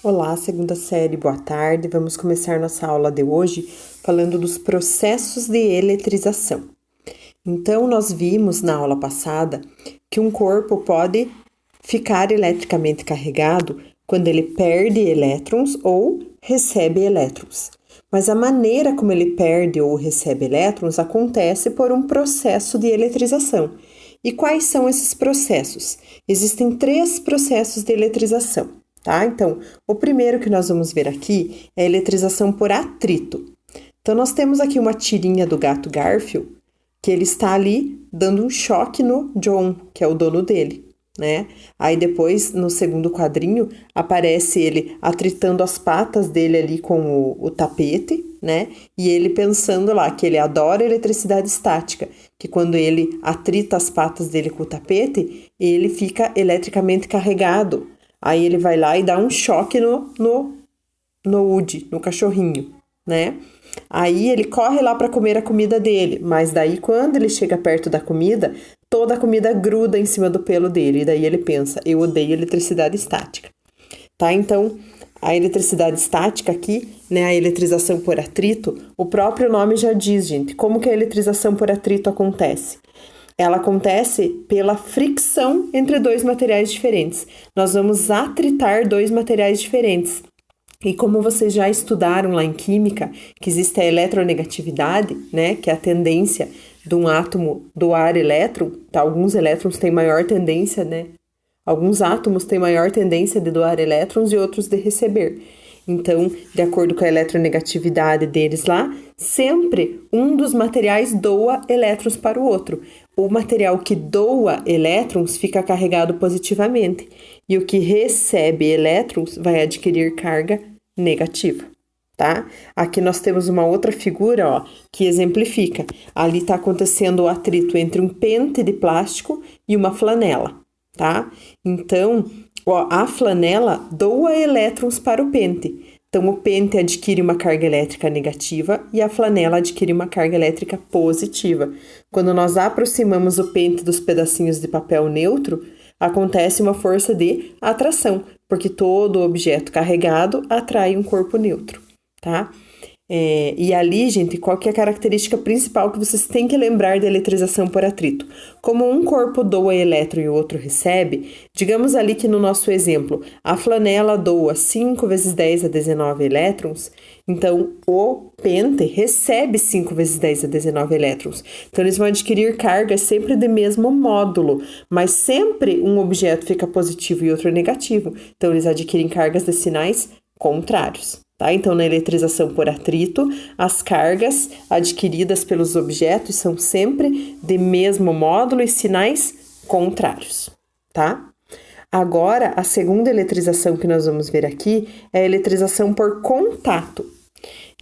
Olá, segunda série, boa tarde. Vamos começar nossa aula de hoje falando dos processos de eletrização. Então, nós vimos na aula passada que um corpo pode ficar eletricamente carregado quando ele perde elétrons ou recebe elétrons. Mas a maneira como ele perde ou recebe elétrons acontece por um processo de eletrização. E quais são esses processos? Existem 3 processos de eletrização. Tá? Então, o primeiro que nós vamos ver aqui é a eletrização por atrito. Então, nós temos aqui uma tirinha do gato Garfield, que ele está ali dando um choque no John, que é o dono dele, né? Aí depois, no segundo quadrinho, aparece ele atritando as patas dele ali com o tapete, né? E ele pensando lá que ele adora eletricidade estática, que quando ele atrita as patas dele com o tapete, ele fica eletricamente carregado. Aí ele vai lá e dá um choque no Woody, no cachorrinho, né? Aí ele corre lá para comer a comida dele, mas daí quando ele chega perto da comida, toda a comida gruda em cima do pelo dele. E daí ele pensa, eu odeio eletricidade estática. Tá? Então, a eletricidade estática aqui, né, a eletrização por atrito, o próprio nome já diz, gente, como que a eletrização por atrito acontece? Ela acontece pela fricção entre 2 materiais diferentes. Nós vamos atritar 2 materiais diferentes. E como vocês já estudaram lá em química, que existe a eletronegatividade, né, que é a tendência de um átomo doar elétron, tá? Alguns elétrons têm maior tendência, né? Alguns átomos têm maior tendência de doar elétrons e outros de receber. Então, de acordo com a eletronegatividade deles lá, sempre um dos materiais doa elétrons para o outro. O material que doa elétrons fica carregado positivamente e o que recebe elétrons vai adquirir carga negativa, tá? Aqui nós temos uma outra figura, ó, que exemplifica. Ali está acontecendo o atrito entre um pente de plástico e uma flanela, tá? Então, ó, a flanela doa elétrons para o pente. Então, o pente adquire uma carga elétrica negativa e a flanela adquire uma carga elétrica positiva. Quando nós aproximamos o pente dos pedacinhos de papel neutro, acontece uma força de atração, porque todo objeto carregado atrai um corpo neutro, tá? E ali, gente, qual que é a característica principal que vocês têm que lembrar da eletrização por atrito? Como um corpo doa elétron e o outro recebe, digamos ali que no nosso exemplo, a flanela doa 5 vezes 10 a 19 elétrons, então o pente recebe 5 vezes 10 a 19 elétrons. Então eles vão adquirir cargas sempre do mesmo módulo, mas sempre um objeto fica positivo e outro negativo. Então eles adquirem cargas de sinais contrários. Tá? Então, na eletrização por atrito, as cargas adquiridas pelos objetos são sempre de mesmo módulo e sinais contrários, tá? Agora, a segunda eletrização que nós vamos ver aqui é a eletrização por contato.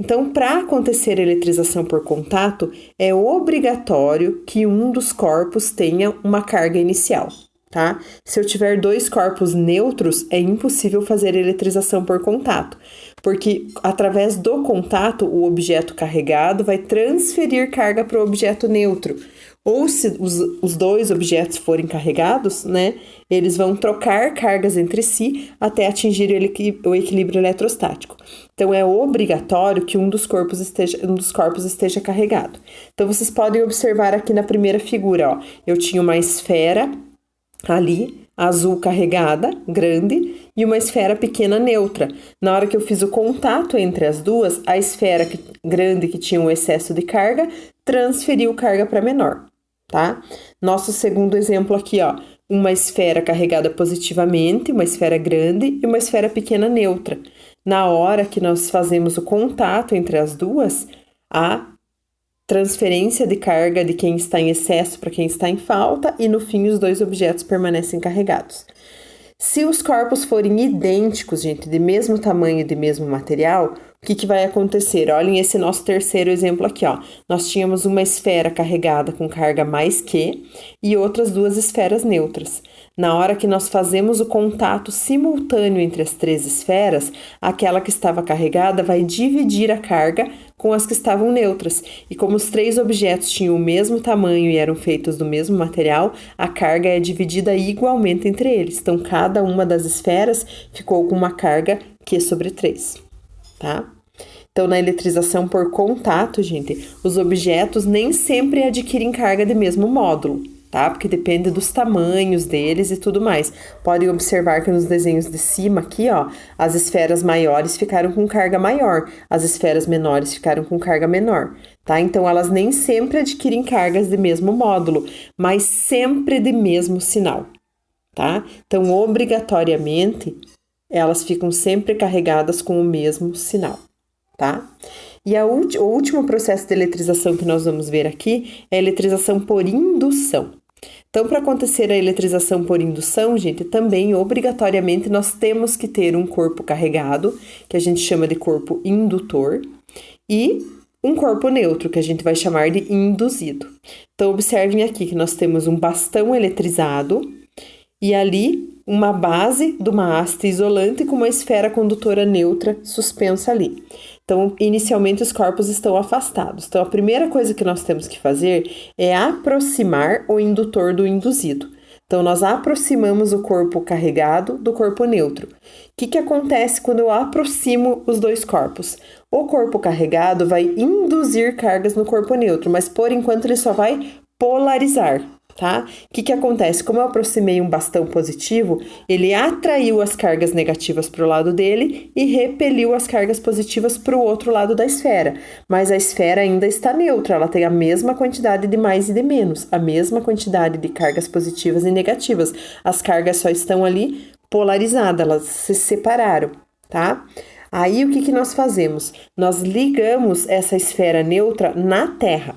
Então, para acontecer a eletrização por contato, é obrigatório que um dos corpos tenha uma carga inicial. Tá? Se eu tiver 2 corpos neutros, é impossível fazer eletrização por contato, porque através do contato, o objeto carregado vai transferir carga para o objeto neutro. Ou se os 2 objetos forem carregados, né, eles vão trocar cargas entre si até atingir o equilíbrio eletrostático. Então, é obrigatório que um dos corpos esteja carregado. Então, vocês podem observar aqui na primeira figura, ó, eu tinha uma esfera ali, azul carregada, grande, e uma esfera pequena neutra. Na hora que eu fiz o contato entre as duas, a esfera grande que tinha um excesso de carga, transferiu carga para menor, tá? Nosso segundo exemplo aqui, ó, uma esfera carregada positivamente, uma esfera grande e uma esfera pequena neutra. Na hora que nós fazemos o contato entre as duas, a transferência de carga de quem está em excesso para quem está em falta e no fim os 2 objetos permanecem carregados. Se os corpos forem idênticos, gente, de mesmo tamanho e de mesmo material, o que vai acontecer? Olhem esse nosso terceiro exemplo aqui, ó. Nós tínhamos uma esfera carregada com carga mais Q e outras duas esferas neutras. Na hora que nós fazemos o contato simultâneo entre as três esferas, aquela que estava carregada vai dividir a carga com as que estavam neutras. E como os três objetos tinham o mesmo tamanho e eram feitos do mesmo material, a carga é dividida igualmente entre eles. Então, cada uma das esferas ficou com uma carga Q sobre 3, tá? Então, na eletrização por contato, gente, os objetos nem sempre adquirem carga de mesmo módulo, tá? Porque depende dos tamanhos deles e tudo mais. Podem observar que nos desenhos de cima aqui, ó, as esferas maiores ficaram com carga maior, as esferas menores ficaram com carga menor, tá? Então, elas nem sempre adquirem cargas de mesmo módulo, mas sempre de mesmo sinal, tá? Então, obrigatoriamente, elas ficam sempre carregadas com o mesmo sinal, tá? E o último processo de eletrização que nós vamos ver aqui é a eletrização por indução. Então, para acontecer a eletrização por indução, gente, também obrigatoriamente nós temos que ter um corpo carregado, que a gente chama de corpo indutor, e um corpo neutro, que a gente vai chamar de induzido. Então, observem aqui que nós temos um bastão eletrizado e ali uma base de uma haste isolante com uma esfera condutora neutra suspensa ali. Então, inicialmente os corpos estão afastados. Então, a primeira coisa que nós temos que fazer é aproximar o indutor do induzido. Então, nós aproximamos o corpo carregado do corpo neutro. O que acontece quando eu aproximo os dois corpos? O corpo carregado vai induzir cargas no corpo neutro, mas por enquanto ele só vai polarizar, tá? O que acontece? Como eu aproximei um bastão positivo, ele atraiu as cargas negativas para o lado dele e repeliu as cargas positivas para o outro lado da esfera. Mas a esfera ainda está neutra, ela tem a mesma quantidade de mais e de menos, a mesma quantidade de cargas positivas e negativas. As cargas só estão ali polarizadas, elas se separaram, tá? Aí, o que nós fazemos? Nós ligamos essa esfera neutra na Terra.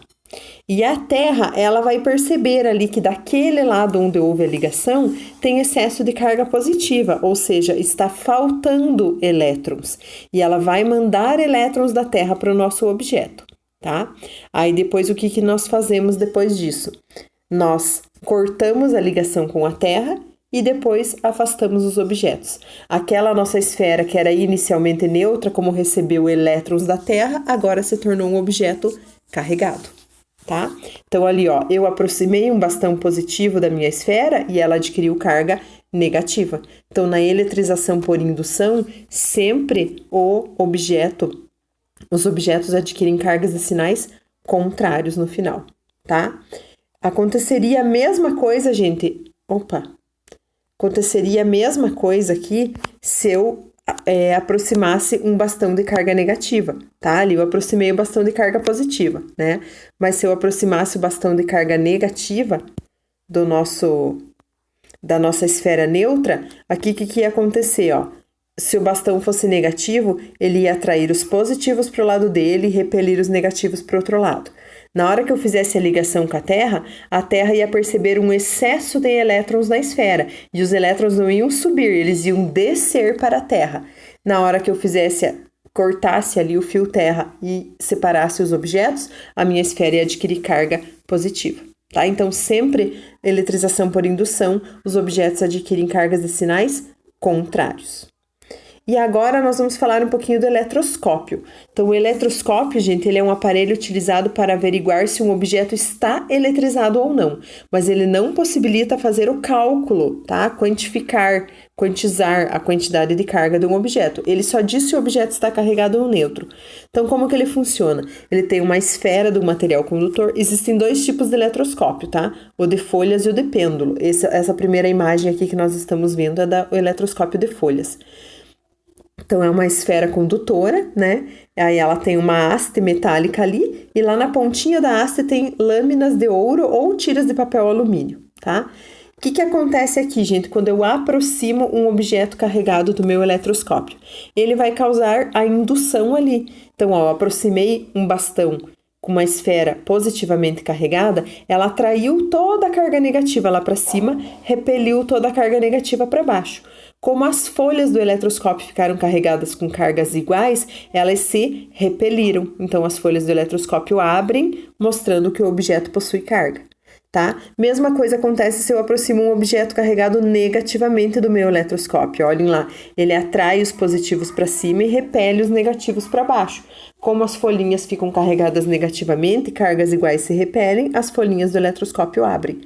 E a Terra, ela vai perceber ali que daquele lado onde houve a ligação, tem excesso de carga positiva, ou seja, está faltando elétrons. E ela vai mandar elétrons da Terra para o nosso objeto, tá? Aí depois, o que nós fazemos depois disso? Nós cortamos a ligação com a Terra e depois afastamos os objetos. Aquela nossa esfera que era inicialmente neutra, como recebeu elétrons da Terra, agora se tornou um objeto carregado, tá? Então, ali, ó, eu aproximei um bastão positivo da minha esfera e ela adquiriu carga negativa. Então, na eletrização por indução, sempre os objetos adquirem cargas de sinais contrários no final, tá? Aconteceria a mesma coisa, gente. Aconteceria a mesma coisa aqui se eu aproximasse um bastão de carga negativa, tá? Ali eu aproximei o bastão de carga positiva, né? Mas se eu aproximasse o bastão de carga negativa da nossa esfera neutra, aqui o que ia acontecer, ó? Se o bastão fosse negativo, ele ia atrair os positivos para o lado dele e repelir os negativos para o outro lado. Na hora que eu fizesse a ligação com a Terra ia perceber um excesso de elétrons na esfera, e os elétrons não iam subir, eles iam descer para a Terra. Na hora que eu cortasse ali o fio Terra e separasse os objetos, a minha esfera ia adquirir carga positiva, tá? Então, sempre eletrização por indução, os objetos adquirem cargas de sinais contrários. E agora nós vamos falar um pouquinho do eletroscópio. Então, o eletroscópio, gente, ele é um aparelho utilizado para averiguar se um objeto está eletrizado ou não. Mas ele não possibilita fazer o cálculo, tá? Quantizar a quantidade de carga de um objeto. Ele só diz se o objeto está carregado ou neutro. Então, como que ele funciona? Ele tem uma esfera do material condutor. Existem dois tipos de eletroscópio, tá? O de folhas e o de pêndulo. Essa primeira imagem aqui que nós estamos vendo é do eletroscópio de folhas. Então, é uma esfera condutora, né? Aí ela tem uma haste metálica ali e lá na pontinha da haste tem lâminas de ouro ou tiras de papel alumínio, tá? O que acontece aqui, gente, quando eu aproximo um objeto carregado do meu eletroscópio? Ele vai causar a indução ali. Então, ó, eu aproximei um bastão com uma esfera positivamente carregada, ela atraiu toda a carga negativa lá para cima, repeliu toda a carga negativa para baixo. Como as folhas do eletroscópio ficaram carregadas com cargas iguais, elas se repeliram. Então, as folhas do eletroscópio abrem, mostrando que o objeto possui carga. Tá? Mesma coisa acontece se eu aproximo um objeto carregado negativamente do meu eletroscópio. Olhem lá, ele atrai os positivos para cima e repele os negativos para baixo. Como as folhinhas ficam carregadas negativamente, cargas iguais se repelem, as folhinhas do eletroscópio abrem.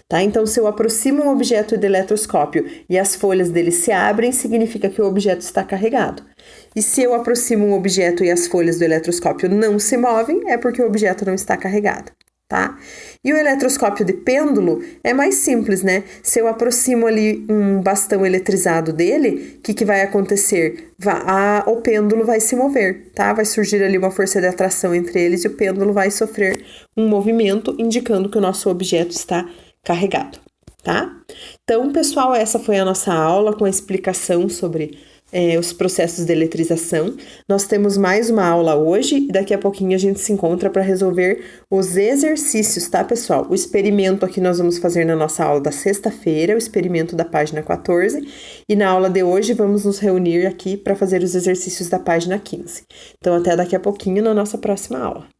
Tá? Então, se eu aproximo um objeto do eletroscópio e as folhas dele se abrem, significa que o objeto está carregado. E se eu aproximo um objeto e as folhas do eletroscópio não se movem, é porque o objeto não está carregado. Tá? E o eletroscópio de pêndulo é mais simples, né? Se eu aproximo ali um bastão eletrizado dele, o que vai acontecer? O pêndulo vai se mover, tá? Vai surgir ali uma força de atração entre eles e o pêndulo vai sofrer um movimento indicando que o nosso objeto está carregado, tá? Então, pessoal, essa foi a nossa aula com a explicação sobre os processos de eletrização. Nós temos mais uma aula hoje e daqui a pouquinho a gente se encontra para resolver os exercícios, tá, pessoal? O experimento aqui nós vamos fazer na nossa aula da sexta-feira, o experimento da página 14, e na aula de hoje vamos nos reunir aqui para fazer os exercícios da página 15. Então, até daqui a pouquinho na nossa próxima aula.